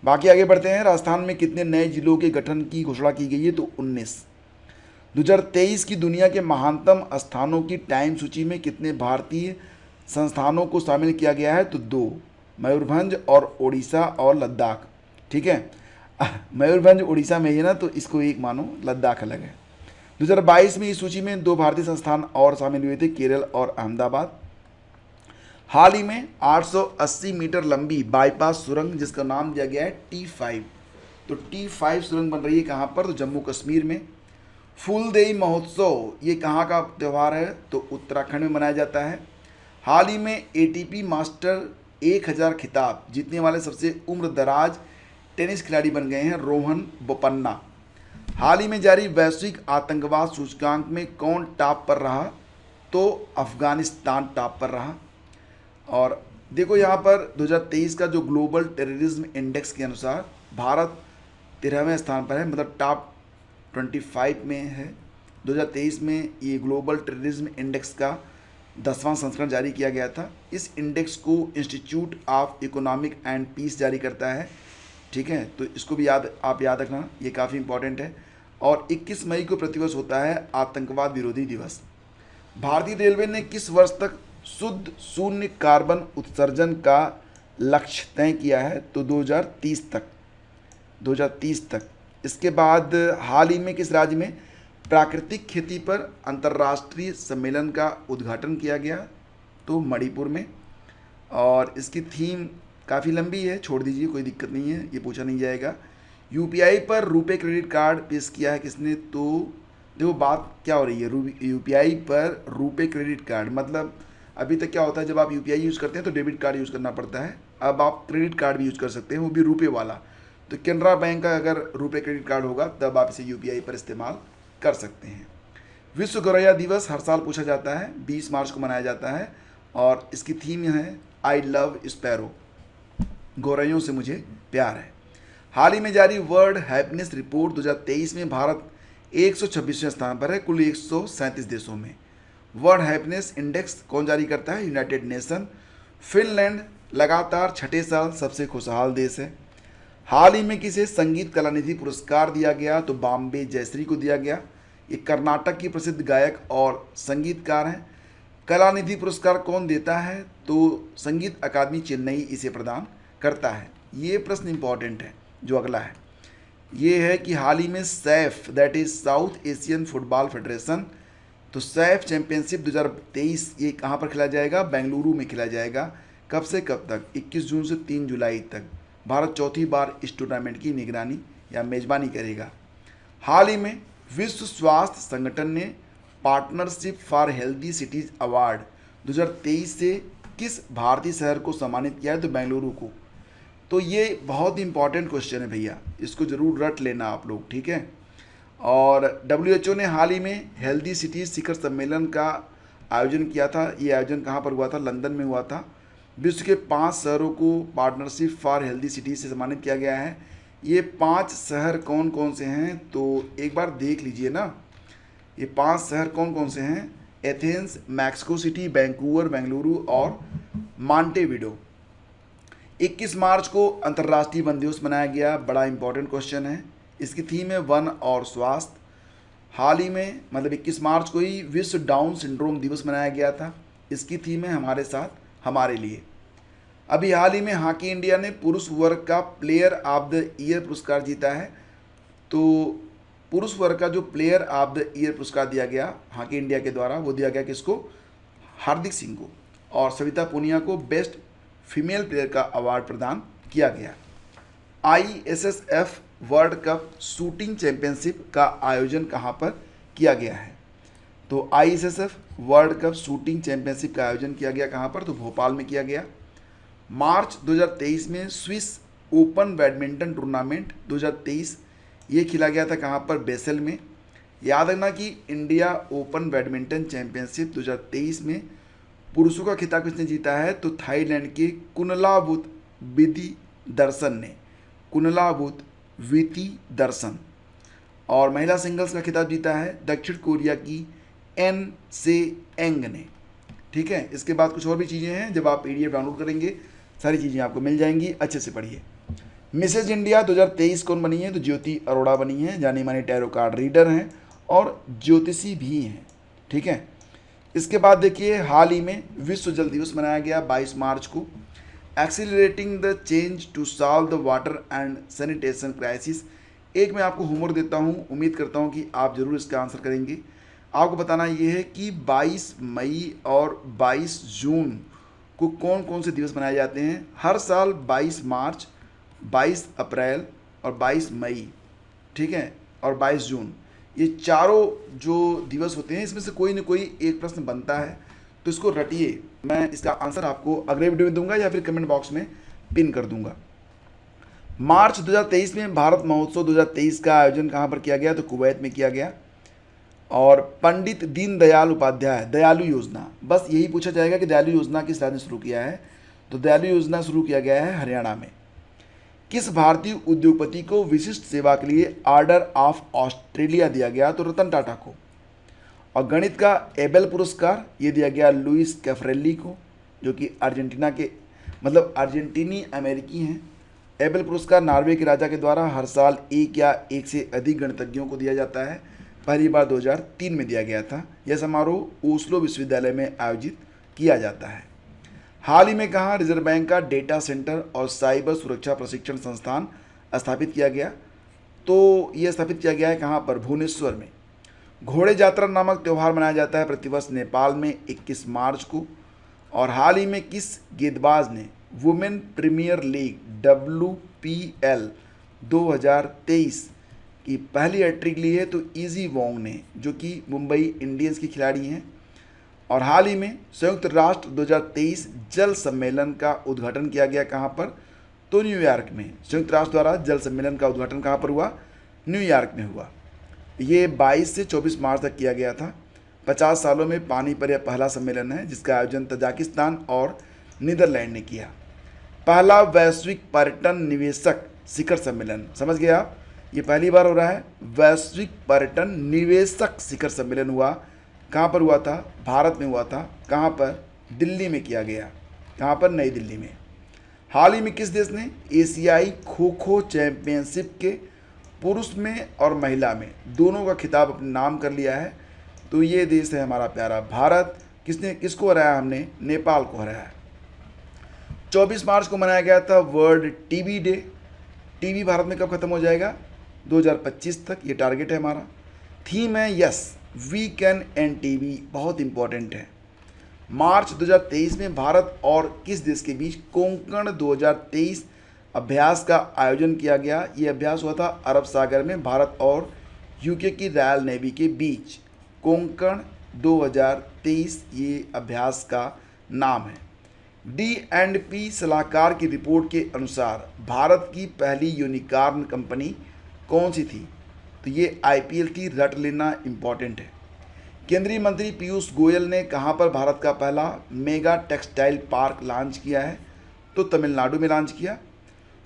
बाकी आगे बढ़ते हैं। राजस्थान में कितने नए जिलों के गठन की घोषणा की गई है? तो 19। 2023 की दुनिया के महानतम स्थानों की टाइम सूची में कितने भारतीय संस्थानों को शामिल किया गया है? तो 2, मयूरभंज और उड़ीसा और लद्दाख। ठीक है, मयूरभंज उड़ीसा में ही है ना, तो इसको एक मानो, लद्दाख अलग है। 2022 में इस सूची में 2 भारतीय संस्थान और शामिल हुए थे, केरल और अहमदाबाद। हाल ही में 880 मीटर लंबी बाईपास सुरंग जिसका नाम दिया गया है T5, तो T5 सुरंग बन रही है कहाँ पर? तो जम्मू कश्मीर में। फूलदेई महोत्सव ये कहाँ का त्यौहार है? तो उत्तराखंड में मनाया जाता है। हाल ही में ATP मास्टर 1000 खिताब जीतने वाले सबसे उम्रदराज टेनिस खिलाड़ी बन गए हैं रोहन बोपन्ना। हाल ही में जारी वैश्विक आतंकवाद सूचकांक में कौन टॉप पर रहा? तो अफ़गानिस्तान टॉप पर रहा। और देखो यहाँ पर 2023 का जो ग्लोबल टेररिज्म इंडेक्स के अनुसार भारत 13वें स्थान पर है, मतलब टॉप 25 में है। 2023 में ये ग्लोबल टेररिज्म इंडेक्स का 10वां संस्करण जारी किया गया था। इस इंडेक्स को institute of economic and peace जारी करता है, ठीक है। तो इसको भी आप याद रखना, ये काफ़ी इंपॉर्टेंट है। और 21 मई को प्रतिवर्ष होता है आतंकवाद विरोधी दिवस। भारतीय रेलवे ने किस वर्ष तक शुद्ध शून्य कार्बन उत्सर्जन का लक्ष्य तय किया है? तो 2030 तक। इसके बाद हाल ही में किस राज्य में प्राकृतिक खेती पर अंतर्राष्ट्रीय सम्मेलन का उद्घाटन किया गया? तो मणिपुर में। और इसकी थीम काफ़ी लंबी है, छोड़ दीजिए, कोई दिक्कत नहीं है, ये पूछा नहीं जाएगा। यूपीआई पर रुपे क्रेडिट कार्ड पेश किया है किसने? तो देखो बात क्या हो रही है, यूपीआई पर रुपे क्रेडिट कार्ड, मतलब अभी तक क्या होता है, जब आप यूपीआई यूज़ करते हैं तो डेबिट कार्ड यूज़ करना पड़ता है। अब आप क्रेडिट कार्ड भी यूज़ कर सकते हैं, वो भी रुपे वाला। तो कैनरा बैंक का अगर रुपे क्रेडिट कार्ड होगा तब आप इसे यूपीआई पर इस्तेमाल कर सकते हैं। विश्व गौरैया दिवस हर साल पूछा जाता है, 20 मार्च को मनाया जाता है। और इसकी थीम है आई लव स्पैरो, गौरैयों से मुझे प्यार है। हाल ही में जारी वर्ल्ड हैप्पीनेस रिपोर्ट 2023 में भारत 126वें स्थान पर है कुल 137 देशों में। वर्ल्ड हैप्पीनेस इंडेक्स कौन जारी करता है? United nation. फिनलैंड लगातार छठे साल सबसे खुशहाल देश है। हाल ही में किसे संगीत कलानिधि पुरस्कार दिया गया? तो बॉम्बे जयश्री को दिया गया। ये कर्नाटक की प्रसिद्ध गायक और संगीतकार हैं। कलानिधि पुरस्कार कौन देता है? तो संगीत अकादमी चेन्नई इसे प्रदान करता है। ये प्रश्न इंपॉर्टेंट है जो अगला है, ये है कि हाल ही में Saif that is south Asian football federation, तो सैफ चैंपियनशिप 2023 ये कहाँ पर खेला जाएगा? बेंगलुरु में खेला जाएगा। कब से कब तक? 21 जून से 3 जुलाई तक। भारत चौथी बार इस टूर्नामेंट की निगरानी या मेज़बानी करेगा। हाल ही में विश्व स्वास्थ्य संगठन ने partnership for healthy cities award 2023 से किस भारतीय शहर को सम्मानित किया है? तो बेंगलुरु को। तो ये बहुत इंपॉर्टेंट क्वेश्चन है भैया, इसको ज़रूर रट लेना आप लोग, ठीक है। और WHO ने हाल ही में हेल्दी सिटीज़ शिखर सम्मेलन का आयोजन किया था। ये आयोजन कहाँ पर हुआ था? लंदन में हुआ था। विश्व के 5 शहरों को पार्टनरशिप फॉर हेल्दी सिटीज़ से सम्मानित किया गया है। ये 5 शहर कौन कौन से हैं? तो एक बार देख लीजिए ना, ये 5 शहर कौन कौन से हैं? Athens, Mexico city, Vancouver, Bengaluru और मॉन्टेविडो। 21 मार्च को अंतर्राष्ट्रीय वन दिवस मनाया गया। बड़ा इंपॉर्टेंट क्वेश्चन है। इसकी थीम है वन और स्वास्थ्य। हाल ही में मतलब 21 मार्च को ही विश्व डाउन सिंड्रोम दिवस मनाया गया था। इसकी थीम है हमारे साथ हमारे लिए। अभी हाल ही में हॉकी इंडिया ने पुरुष वर्ग का प्लेयर ऑफ द ईयर पुरस्कार जीता है। तो पुरुष वर्ग का जो प्लेयर ऑफ द ईयर पुरस्कार दिया गया हॉकी इंडिया के द्वारा, वो दिया गया किसको? हार्दिक सिंह को। और सविता पूनिया को बेस्ट फीमेल प्लेयर का अवार्ड प्रदान किया गया। ISSF world cup shooting championship का आयोजन कहाँ पर किया गया है? तो ISSF world cup shooting championship का आयोजन किया गया कहाँ पर? तो भोपाल में किया गया। मार्च 2023 में स्विस ओपन बैडमिंटन टूर्नामेंट 2023 ये खेला गया था कहाँ पर? बेसेल में। याद रखना कि इंडिया ओपन बैडमिंटन चैंपियनशिप 2023 में पुरुषों का खिताब किसने जीता है? तो थाईलैंड के कुनलावुत विथिदर्शन ने, कुनलावुत विथिदर्शन। और महिला सिंगल्स का खिताब जीता है दक्षिण कोरिया की एन से एंग ने, ठीक है। इसके बाद कुछ और भी चीज़ें हैं, जब आप PDF डाउनलोड करेंगे सारी चीज़ें आपको मिल जाएंगी, अच्छे से पढ़िए। मिसेज इंडिया 2023 कौन बनी है? तो ज्योति अरोड़ा बनी है, जानी मानी टैरो कार्ड रीडर हैं और ज्योतिषी भी हैं, ठीक है। इसके बाद देखिए हाल ही में विश्व जल दिवस मनाया गया 22 मार्च को। Accelerating the change to solve the water and sanitation crisis. एक मैं आपको होमवर्क देता हूँ, उम्मीद करता हूँ कि आप ज़रूर इसका आंसर करेंगे। आपको बताना ये है कि 22 मई और 22 जून को कौन कौन से दिवस मनाए जाते हैं। हर साल 22 मार्च, 22 अप्रैल और 22 मई, ठीक है, और 22 जून, ये चारों जो दिवस होते हैं इसमें से कोई ना कोई एक प्रश्न बनता है, तो इसको रटिए। मैं इसका आंसर आपको अगले वीडियो में दूंगा या फिर कमेंट बॉक्स में पिन कर दूंगा। मार्च 2023 में भारत महोत्सव 2023 का आयोजन कहाँ पर किया गया? तो कुवैत में किया गया। और पंडित दीनदयाल उपाध्याय दयालु योजना, बस यही पूछा जाएगा कि दयालु योजना किस राज्य ने शुरू किया है, तो दयालु योजना शुरू किया गया है हरियाणा में। किस भारतीय उद्योगपति को विशिष्ट सेवा के लिए ऑर्डर ऑफ ऑस्ट्रेलिया दिया गया, तो रतन टाटा को। और गणित का एबेल पुरस्कार ये दिया गया लुइस कैफरेल्ली को, जो कि अर्जेंटीना के मतलब अर्जेंटीनी अमेरिकी हैं। एबेल पुरस्कार नॉर्वे के राजा के द्वारा हर साल एक या एक से अधिक गणितज्ञों को दिया जाता है। पहली बार 2003 में दिया गया था। यह समारोह ओस्लो विश्वविद्यालय में आयोजित किया जाता है। हाल ही में कहाँ रिजर्व बैंक का डेटा सेंटर और साइबर सुरक्षा प्रशिक्षण संस्थान स्थापित किया गया, तो यह स्थापित किया गया है कहाँ पर, भुवनेश्वर में। घोड़े यात्रा नामक त्यौहार मनाया जाता है प्रतिवर्ष नेपाल में 21 मार्च को। और हाल ही में किस गेंदबाज ने वुमेन प्रीमियर लीग WPL 2023 की पहली हैट्रिक ली है, तो इजी वोंग ने, जो कि मुंबई इंडियंस की खिलाड़ी हैं। और हाल ही में संयुक्त राष्ट्र 2023 जल सम्मेलन का उद्घाटन किया गया कहाँ पर, तो न्यूयॉर्क में। संयुक्त राष्ट्र द्वारा जल सम्मेलन का उद्घाटन कहाँ पर हुआ, न्यूयॉर्क में हुआ। ये 22 से 24 मार्च तक किया गया था। 50 सालों में पानी पर यह पहला सम्मेलन है जिसका आयोजन तजाकिस्तान और नीदरलैंड ने किया। पहला वैश्विक पर्यटन निवेशक शिखर सम्मेलन, समझ गए आप, ये पहली बार हो रहा है। वैश्विक पर्यटन निवेशक शिखर सम्मेलन हुआ, कहाँ पर हुआ था, भारत में हुआ था। कहाँ पर, दिल्ली में किया गया। कहाँ पर, नई दिल्ली में। हाल ही में किस देश ने एशियाई खो खो चैंपियनशिप के पुरुष में और महिला में दोनों का खिताब अपने नाम कर लिया है, तो ये देश है हमारा प्यारा भारत। किसको हराया हमने, नेपाल को हराया। 24 मार्च को मनाया गया था world TB day. TB Bharat में कब खत्म हो जाएगा, 2025 तक, ये टारगेट है हमारा। थीम है yes we can end TB, बहुत इंपॉर्टेंट है। मार्च 2023 में भारत और किस देश के बीच कोंकण 2023 अभ्यास का आयोजन किया गया। ये अभ्यास हुआ था अरब सागर में भारत और यूके की रॉयल नेवी के बीच। कोंकण 2023 ये अभ्यास का नाम है। D&P सलाहकार की रिपोर्ट के अनुसार भारत की पहली यूनिकॉर्न कंपनी कौन सी थी, तो ये IPL थी, रट लेना इम्पॉर्टेंट है। केंद्रीय मंत्री पीयूष गोयल ने कहाँ पर भारत का पहला मेगा टेक्सटाइल पार्क लॉन्च किया है, तो तमिलनाडु में लॉन्च किया।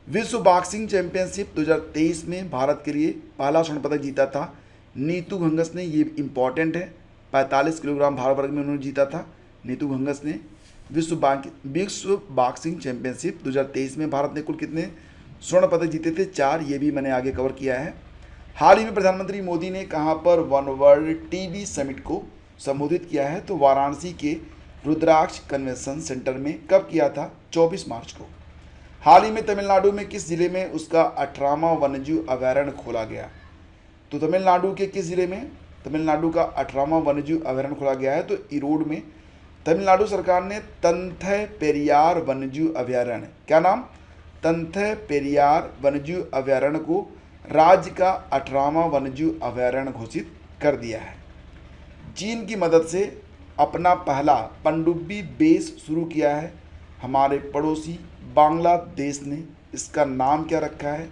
विश्व बॉक्सिंग चैंपियनशिप 2023 में भारत के लिए पहला स्वर्ण पदक जीता था नीतू घंगस ने, ये इम्पॉर्टेंट है। 45 किलोग्राम भार वर्ग में उन्होंने जीता था नीतू घंगस ने। विश्व बॉक्सिंग चैंपियनशिप 2023 में भारत ने कुल कितने स्वर्ण पदक जीते थे, 4, ये भी मैंने आगे कवर किया है। हाल ही में प्रधानमंत्री मोदी ने कहाँ पर वन वर्ल्ड टीबी समिट को संबोधित किया है, तो वाराणसी के रुद्राक्ष कन्वेंशन सेंटर में कब किया था, 24 मार्च को। हाल ही में तमिलनाडु में किस जिले में उसका 18वां वन्यजीव अभयारण्य खोला गया, तो तमिलनाडु के किस जिले में तमिलनाडु का 18वां वन्यजीव अभयारण्य खोला गया है, तो ईरोड में। तमिलनाडु सरकार ने तंथै पेरियार वन्यजीव अभयारण्य, क्या नाम, तंथै पेरियार वन्यजीव अभयारण्य को राज्य का 18वां वन्यजीव अभयारण्य घोषित कर दिया है। चीन की मदद से अपना पहला पनडुब्बी बेस शुरू किया है हमारे पड़ोसी बांग्लादेश ने। इसका नाम क्या रखा है,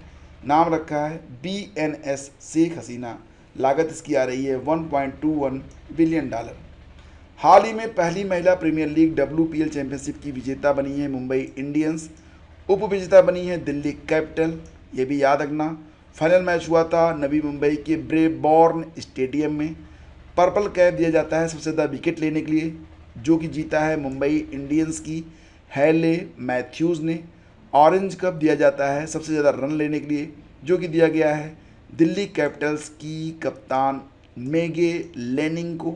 नाम रखा है BNS शेख हसीना। लागत इसकी आ रही है $1.21 बिलियन। हाल ही में पहली महिला प्रीमियर लीग WPL चैंपियनशिप की विजेता बनी है मुंबई इंडियंस, उप विजेता बनी है दिल्ली कैपिटल, ये भी याद रखना। फाइनल मैच हुआ था नवी मुंबई के ब्रेबॉर्न स्टेडियम में। पर्पल कैप दिया जाता है सबसे ज़्यादा विकेट लेने के लिए, जो कि जीता है मुंबई इंडियंस की हैले मैथ्यूज़ ने। ऑरेंज कप दिया जाता है सबसे ज़्यादा रन लेने के लिए, जो कि दिया गया है दिल्ली कैपिटल्स की कप्तान मेगे लेनिंग को।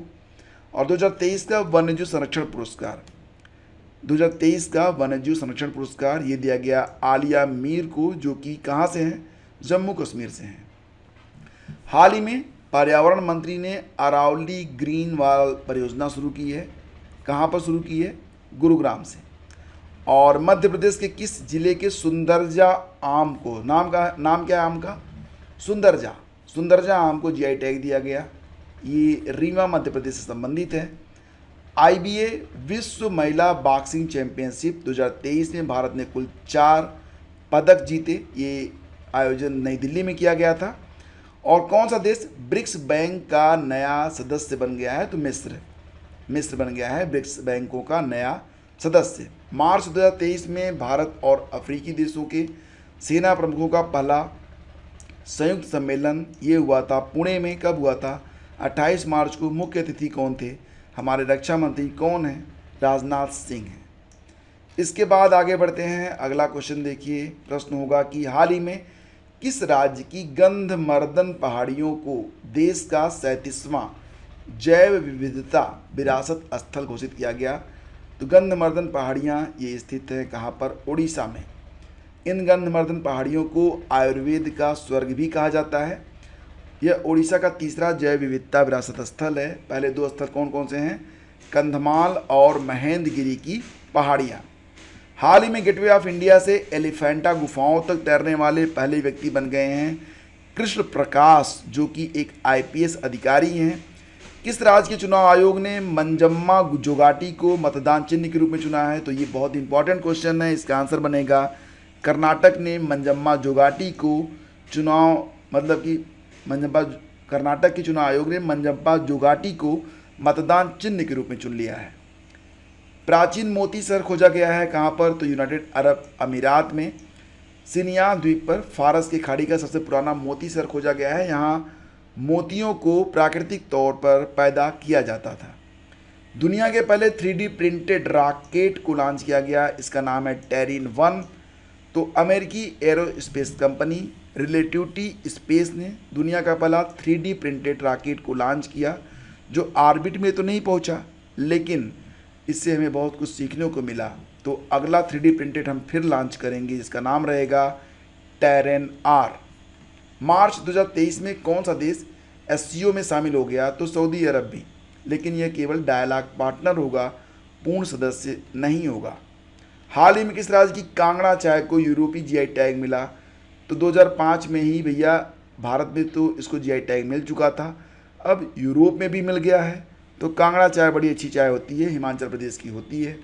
और 2023 का वन्यजीव संरक्षण पुरस्कार, 2023 का वन्यजीव संरक्षण पुरस्कार ये दिया गया आलिया मीर को, जो कि कहाँ से हैं, जम्मू कश्मीर से हैं। हाल ही में पर्यावरण मंत्री ने अरावली ग्रीन वाल परियोजना शुरू की है, कहाँ पर शुरू की है, गुरुग्राम से। और मध्य प्रदेश के किस जिले के सुंदरजा आम को, नाम क्या है आम का, सुंदरजा आम को GI टैग दिया गया। ये रीवा मध्य प्रदेश से संबंधित है। IBA विश्व महिला बॉक्सिंग चैंपियनशिप 2023 में भारत ने कुल 4 पदक जीते। ये आयोजन नई दिल्ली में किया गया था। और कौन सा देश ब्रिक्स बैंक का नया सदस्य बन गया है? तो मिस्र बन गया है ब्रिक्स बैंकों का नया सदस्य। मार्च 2023 में भारत और अफ्रीकी देशों के सेना प्रमुखों का पहला संयुक्त सम्मेलन ये हुआ था पुणे में। कब हुआ था? 28 मार्च को। मुख्य अतिथि कौन थे? हमारे रक्षा मंत्री कौन है? राजनाथ सिंह हैं। इसके बाद आगे बढ़ते हैं। अगला क्वेश्चन देखिए, प्रश्न होगा कि हाल ही में किस राज्य की गंधमर्दन पहाड़ियों को देश का 37वां जैव विविधता विरासत स्थल घोषित किया गया? तो गंधमर्दन पहाड़ियाँ ये स्थित है कहाँ पर? उड़ीसा में। इन गंधमर्दन पहाड़ियों को आयुर्वेद का स्वर्ग भी कहा जाता है। यह उड़ीसा का तीसरा जैव विविधता विरासत स्थल है। पहले दो स्थल कौन कौन से हैं? कंधमाल और महेंद्रगिरी की पहाड़ियाँ। हाल ही में गेटवे ऑफ इंडिया से एलिफेंटा गुफाओं तक तैरने वाले पहले व्यक्ति बन गए हैं कृष्ण प्रकाश, जो कि एक IPS अधिकारी हैं। किस राज्य के चुनाव आयोग ने मंजम्मा जोगाटी को मतदान चिन्ह के रूप में चुना है? तो ये बहुत इंपॉर्टेंट क्वेश्चन है। इसका आंसर बनेगा कर्नाटक ने मंजम्मा जोगाटी को चुनाव कर्नाटक के चुनाव आयोग ने मंजम्मा जोगाटी को मतदान चिन्ह के रूप में चुन लिया है। प्राचीन मोती सर खोजा गया है कहाँ पर? तो यूनाइटेड अरब अमीरात में सिनिया द्वीप पर फारस की खाड़ी का सबसे पुराना मोती सर खोजा गया है। यहाँ मोतियों को प्राकृतिक तौर पर पैदा किया जाता था। दुनिया के पहले 3D प्रिंटेड रॉकेट को लॉन्च किया गया, इसका नाम है टेरिन 1। तो अमेरिकी एरोस्पेस कंपनी रिलेटिविटी स्पेस ने दुनिया का पहला 3D प्रिंटेड रॉकेट को लॉन्च किया, जो ऑर्बिट में तो नहीं पहुंचा, लेकिन इससे हमें बहुत कुछ सीखने को मिला। तो अगला 3D प्रिंटेड हम फिर लॉन्च करेंगे, जिसका नाम रहेगा टेरेन R। मार्च 2023 में कौन सा देश SCO में शामिल हो गया? तो सऊदी अरब भी, लेकिन यह केवल डायलॉग पार्टनर होगा, पूर्ण सदस्य नहीं होगा। हाल ही में किस राज्य की कांगड़ा चाय को यूरोपीय GI टैग मिला? तो 2005 में ही भैया, भारत में तो इसको GI टैग मिल चुका था, अब यूरोप में भी मिल गया है। तो कांगड़ा चाय बड़ी अच्छी चाय होती है, हिमाचल प्रदेश की होती है।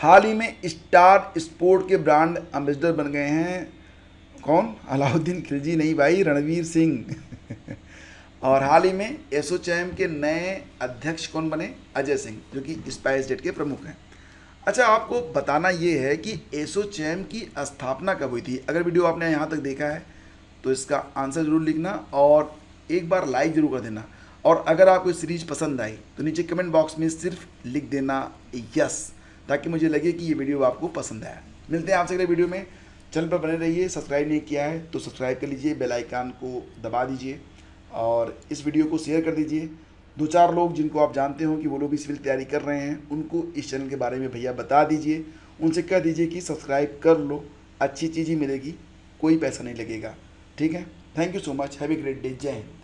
हाल ही में स्टार स्पोर्ट के ब्रांड एम्बेसडर बन गए हैं कौन? अलाउद्दीन खिलजी नहीं भाई, रणवीर सिंह। और हाल ही में एसोचैम के नए अध्यक्ष कौन बने? अजय सिंह, जो कि स्पाइसजेट के प्रमुख हैं। अच्छा, आपको बताना ये है कि एसोचैम की स्थापना कब हुई थी। अगर वीडियो आपने यहाँ तक देखा है तो इसका आंसर ज़रूर लिखना और एक बार लाइक ज़रूर कर देना। और अगर आपको सीरीज़ पसंद आई तो नीचे कमेंट बॉक्स में सिर्फ लिख देना यस, ताकि मुझे लगे कि ये वीडियो आपको पसंद आया। मिलते हैं आपसे अगले वीडियो में। चैनल पर बने रहिए। सब्सक्राइब नहीं किया है तो सब्सक्राइब कर लीजिए, बेल आइकन को दबा दीजिए और इस वीडियो को शेयर कर दीजिए। 2-4 लोग जिनको आप जानते हो कि वो लोग भी सिविल तैयारी कर रहे हैं, उनको इस चैनल के बारे में भैया बता दीजिए। उनसे कह दीजिए कि सब्सक्राइब कर लो, अच्छी चीज़ ही मिलेगी, कोई पैसा नहीं लगेगा। ठीक है, thank you so much, have a great day, जय हिंद।